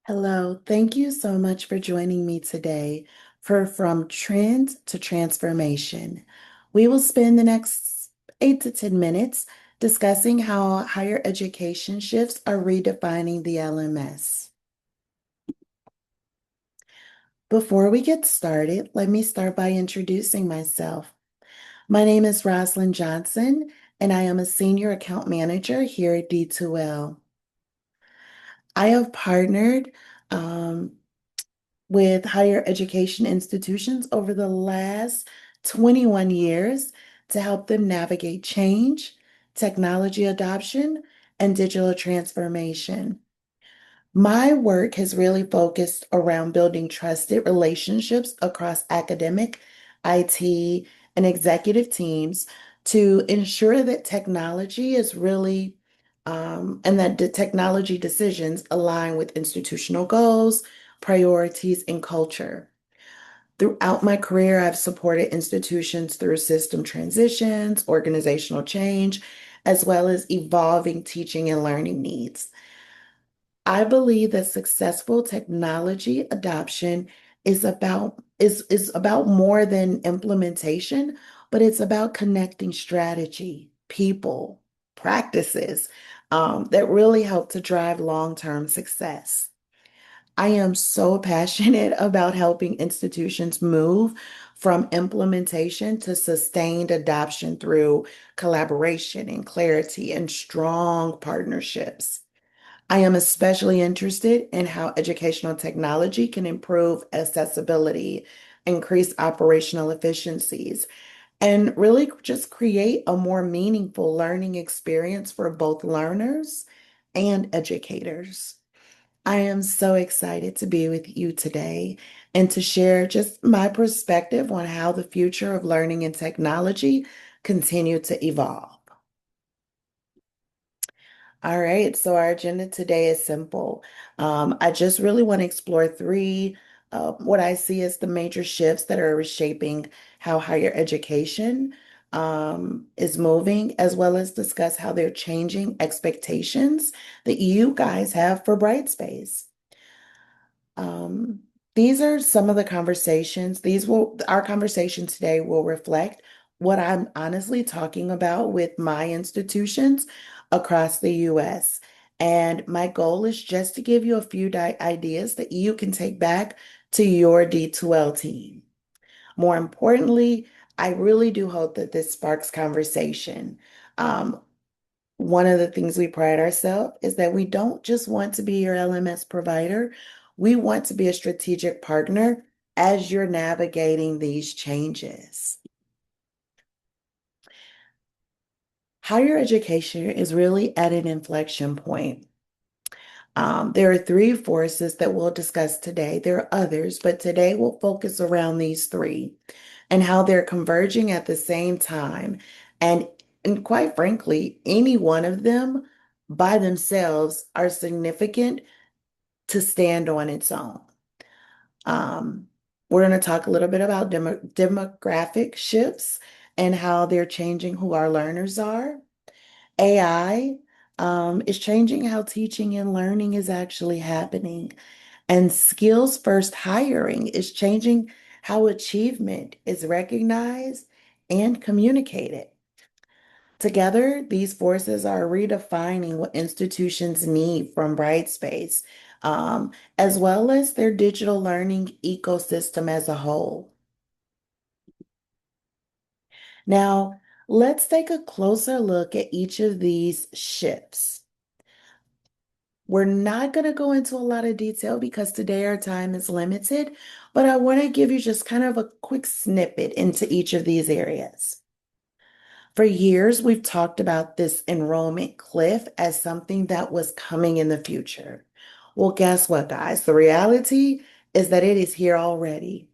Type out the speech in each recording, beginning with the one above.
Hello, thank you so much for joining me today for From Trend to Transformation. We will spend the next 8 to 10 minutes discussing how higher education shifts are redefining the LMS. Before we get started, let me start by introducing myself. My name is Roslyn Johnson, and I am a Senior Account Manager here at D2L. I have partnered um, with higher education institutions over the last 21 years to help them navigate change, technology adoption, and digital transformation. My work has really focused around building trusted relationships across academic, IT, and executive teams to ensure that technology is really and that the technology decisions align with institutional goals, priorities, and culture. Throughout my career, I've supported institutions through system transitions, organizational change, as well as evolving teaching and learning needs. I believe that successful technology adoption is about more than implementation, but it's about connecting strategy, people, practices that really help to drive long-term success. I am so passionate about helping institutions move from implementation to sustained adoption through collaboration and clarity and strong partnerships. I am especially interested in how educational technology can improve accessibility, increase operational efficiencies, and really just create a more meaningful learning experience for both learners and educators. I am so excited to be with you today and to share just my perspective on how the future of learning and technology continue to evolve. All right, so our agenda today is simple. I just really want to explore three, what I see as the major shifts that are reshaping how higher education is moving, as well as discuss how they're changing expectations that you guys have for Brightspace. Um, these are some of the conversations. Our conversation today will reflect what I'm honestly talking about with my institutions across the US. And my goal is just to give you a few ideas that you can take back to your D2L team. More importantly, I really do hope that this sparks conversation. Um, One of the things we pride ourselves is that we don't just want to be your LMS provider. We want to be a strategic partner as you're navigating these changes. Higher education is really at an inflection point. There are three forces that we'll discuss today. There are others, but today we'll focus around these three and how they're converging at the same time. And, and quite frankly, any one of them by themselves are significant to stand on its own. Um, we're going to talk a little bit about demographic shifts and how they're changing who our learners are. AI is changing how teaching and learning is actually happening. And skills first hiring is changing how achievement is recognized and communicated. Together, these forces are redefining what institutions need from Brightspace, as well as their digital learning ecosystem as a whole. Now, let's take a closer look at each of these shifts. We're not going to go into a lot of detail because today our time is limited, but I want to give you just kind of a quick snippet into each of these areas. For years, we've talked about this enrollment cliff as something that was coming in the future. Well, guess what, guys? The reality is that it is here already.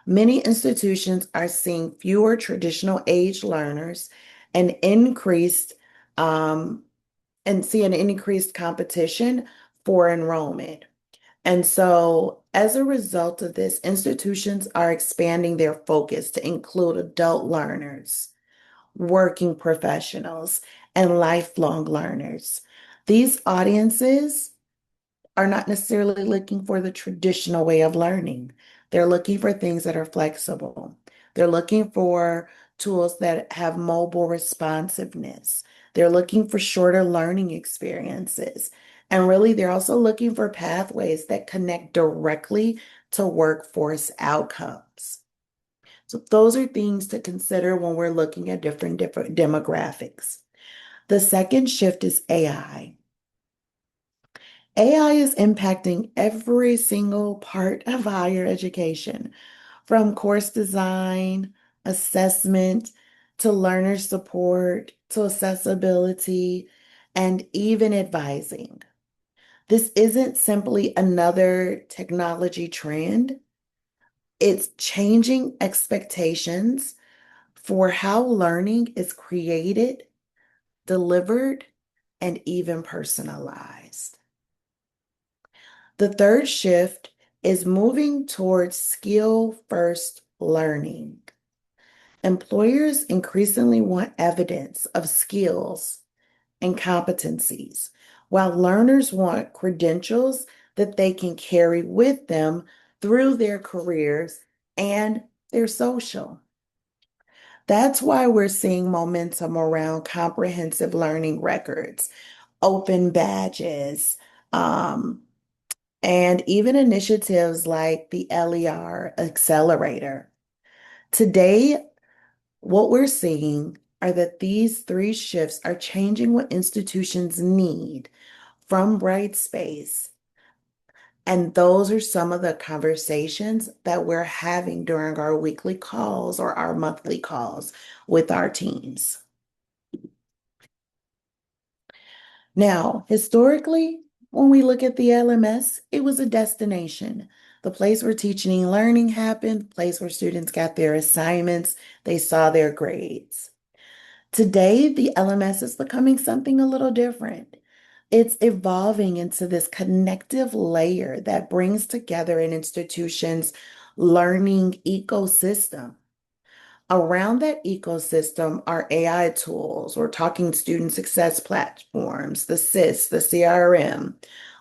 Many institutions are seeing fewer traditional age learners and increased um, and see an increased competition for enrollment. And so, as a result of this, institutions are expanding their focus to include adult learners, working professionals, and lifelong learners. These audiences are not necessarily looking for the traditional way of learning. They're looking for things that are flexible. They're looking for tools that have mobile responsiveness. They're looking for shorter learning experiences. And really, they're also looking for pathways that connect directly to workforce outcomes. So those are things to consider when we're looking at different demographics. The second shift is AI. AI is impacting every single part of higher education, from course design, assessment, to learner support, to accessibility, and even advising. This isn't simply another technology trend. It's changing expectations for how learning is created, delivered, and even personalized. The third shift is moving towards skill first learning. Employers increasingly want evidence of skills and competencies, while learners want credentials that they can carry with them through their careers and their social. That's why we're seeing momentum around comprehensive learning records, open badges, um, and even initiatives like the LER Accelerator. Today, what we're seeing are that these three shifts are changing what institutions need from Brightspace. And those are some of the conversations that we're having during our weekly calls or our monthly calls with our teams. Now, historically, when we look at the LMS, it was a destination, the place where teaching and learning happened, the place where students got their assignments, they saw their grades. Today, the LMS is becoming something a little different. It's evolving into this connective layer that brings together an institution's learning ecosystem. Around that ecosystem are AI tools or talking student success platforms, the SIS, the CRM,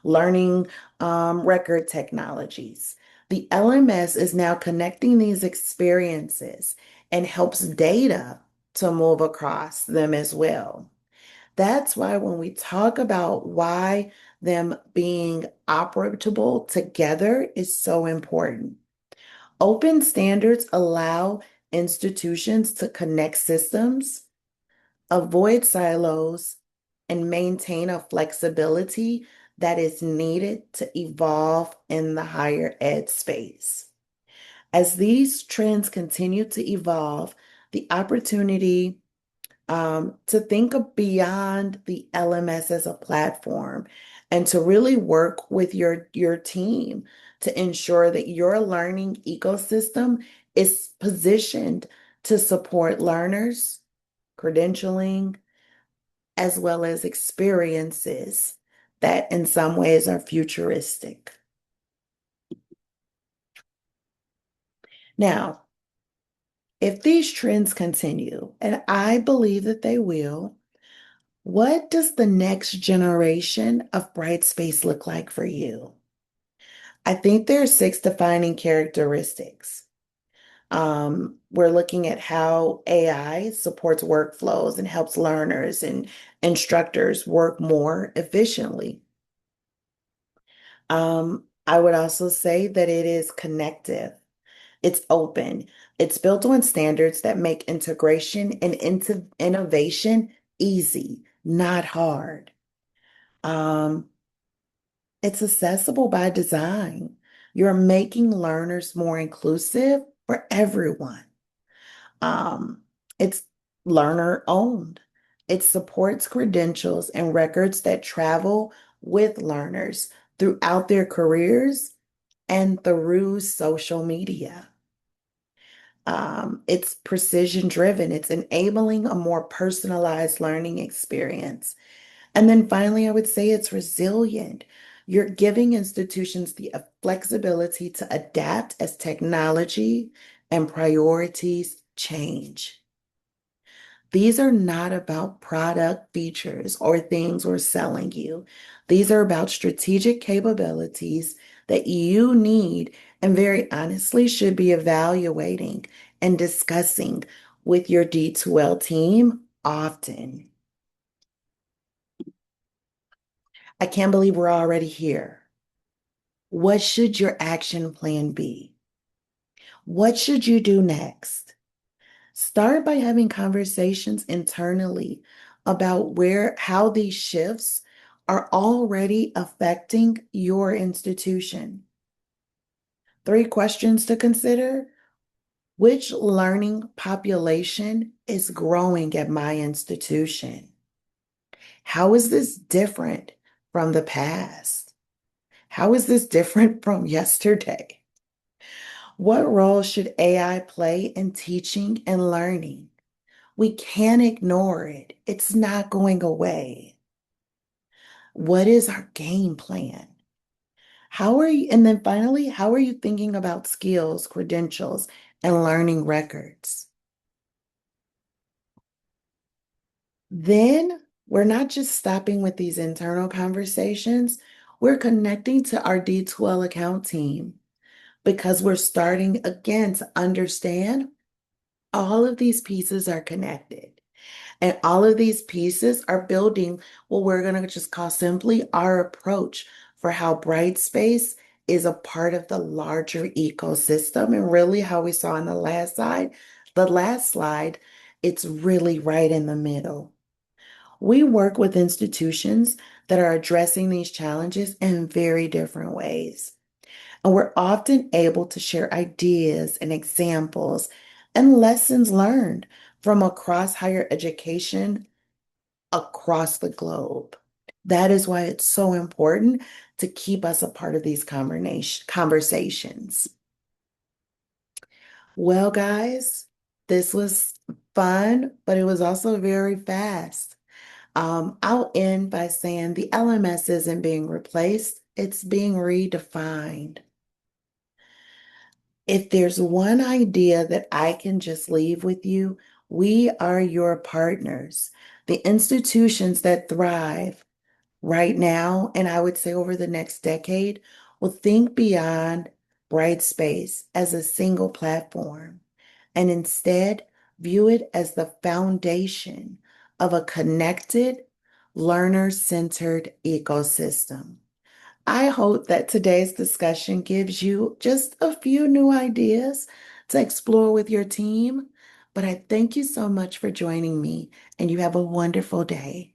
learning record technologies. The LMS is now connecting these experiences and helps data to move across them as well. That's why when we talk about why them being operable together is so important. Open standards allow institutions to connect systems, avoid silos, and maintain a flexibility that is needed to evolve in the higher ed space. As these trends continue to evolve, the opportunity to think of beyond the LMS as a platform and to really work with your team to ensure that your learning ecosystem is positioned to support learners, credentialing, as well as experiences that in some ways are futuristic. Now, if these trends continue, and I believe that they will, what does the next generation of Brightspace look like for you? I think there are six defining characteristics. We're looking at how AI supports workflows and helps learners and instructors work more efficiently. I would also say that it is connective. It's open. It's built on standards that make integration and into innovation easy, not hard. Um, it's accessible by design. You're making learners more inclusive for everyone. Um, it's learner owned. It supports credentials and records that travel with learners throughout their careers and through social media. It's precision driven. It's enabling a more personalized learning experience. And then finally, I would say it's resilient. You're giving institutions the flexibility to adapt as technology and priorities change. These are not about product features or things we're selling you. These are about strategic capabilities that you need and very honestly should be evaluating and discussing with your D2L team often. I can't believe we're already here. What should your action plan be? What should you do next? Start by having conversations internally about how these shifts are already affecting your institution. 3 questions to consider. Which learning population is growing at my institution? How is this different from the past? How is this different from yesterday? What role should AI play in teaching and learning? We can't ignore it. It's not going away. What is our game plan? And then finally, how are you thinking about skills, credentials, and learning records? Then we're not just stopping with these internal conversations, we're connecting to our D2L account team because we're starting again to understand all of these pieces are connected. And all of these pieces are building what we're going to just call simply our approach for how Brightspace is a part of the larger ecosystem. And really, how we saw on the last slide, it's really right in the middle. We work with institutions that are addressing these challenges in very different ways. And we're often able to share ideas and examples and lessons learned from across higher education across the globe. That is why it's so important to keep us a part of these conversations. Well, guys, this was fun, but it was also very fast. I'll end by saying the LMS isn't being replaced, it's being redefined. If there's one idea that I can just leave with you, we are your partners. The institutions that thrive right now, and I would say over the next decade, will think beyond Brightspace as a single platform and instead view it as the foundation of a connected, learner-centered ecosystem. I hope that today's discussion gives you just a few new ideas to explore with your team. But I thank you so much for joining me, and you have a wonderful day.